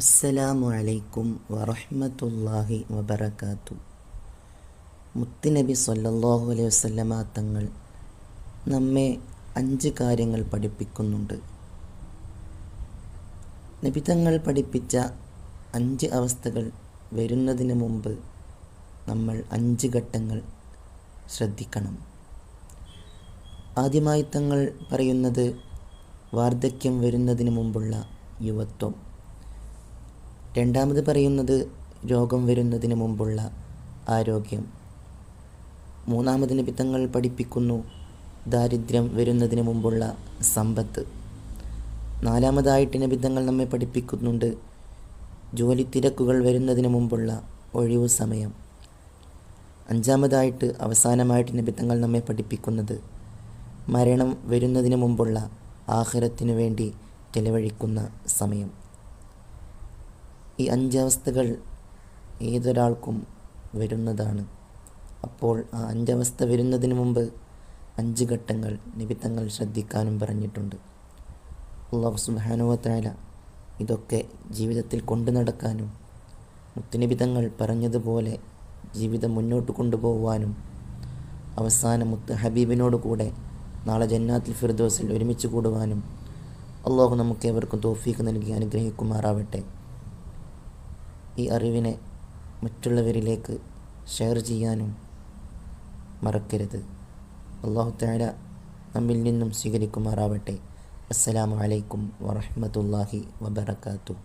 അസ്സലാമു അലൈക്കും വറഹ്മത്തുള്ളാഹി വബറകാതുഹു. മുത്തുനബി സ്വല്ലല്ലാഹു അലൈഹി വസല്ലമ തങ്ങൾ നമ്മെ 5 കാര്യങ്ങൾ പഠിപ്പിക്കുന്നുണ്ട്. നബി തങ്ങൾ പഠിപ്പിച്ച 5 അവസ്ഥകൾ വരുന്നതിന് മുമ്പ് നമ്മൾ 5 ഘട്ടങ്ങൾ ശ്രദ്ധിക്കണം. ആദ്യമായി തങ്ങൾ പറയുന്നത് വാർദ്ധക്യം വരുന്നതിന് മുമ്പുള്ള യുവത്വം. രണ്ടാമത് പറയുന്നത് രോഗം വരുന്നതിന് മുമ്പുള്ള ആരോഗ്യം. മൂന്നാമത് നബി തങ്ങൾ പഠിപ്പിക്കുന്നു ദാരിദ്ര്യം വരുന്നതിന് മുമ്പുള്ള സമ്പത്ത്. നാലാമതായിട്ട് നബി തങ്ങൾ നമ്മെ പഠിപ്പിക്കുന്നുണ്ട് ജോലി തിരക്കുകൾ വരുന്നതിന് മുമ്പുള്ള ഒഴിവു സമയം. അഞ്ചാമതായിട്ട് അവസാനമായിട്ട് നബി തങ്ങൾ നമ്മെ പഠിപ്പിക്കുന്നത് മരണം വരുന്നതിന് മുമ്പുള്ള ആഖിറത്തിനു വേണ്ടി ചെലവഴിക്കുന്ന സമയം. ഈ 5 അവസ്ഥകൾ ഏതൊരാൾക്കും വരുന്നതാണ്. അപ്പോൾ ആ 5 അവസ്ഥ വരുന്നതിന് മുമ്പ് 5 ഘട്ടങ്ങൾ നബി തങ്ങൾ ശ്രദ്ധിക്കാനും പറഞ്ഞിട്ടുണ്ട്. അല്ലാഹു സുബ്ഹാനഹു വ തആല ഇതൊക്കെ ജീവിതത്തിൽ കൊണ്ടു നടക്കാനും മുത്തുനബി തങ്ങൾ പറഞ്ഞതുപോലെ ജീവിതം മുന്നോട്ട് കൊണ്ടുപോകാനും അവസാന മുത്ത് ഹബീബിനോട് കൂടെ നാളെ ജന്നാത്തുൽ ഫിർദൗസിൽ ഒരുമിച്ച് കൂടുവാനും അല്ലാഹു നമുക്കേവർക്കും തൗഫീഖ് നൽകി അനുഗ്രഹിക്കുമാറാവട്ടെ. ഈ അറിവിനെ മറ്റുള്ളവരിലേക്ക് ഷെയർ ചെയ്യാനും മറക്കരുത്. അല്ലാഹു തആല നമ്മിൽ നിന്നും സ്വീകരിക്കുമാറാവട്ടെ. അസ്സലാമു അലൈക്കും വറഹ്മത്തുള്ളാഹി വബറകാതുഹു.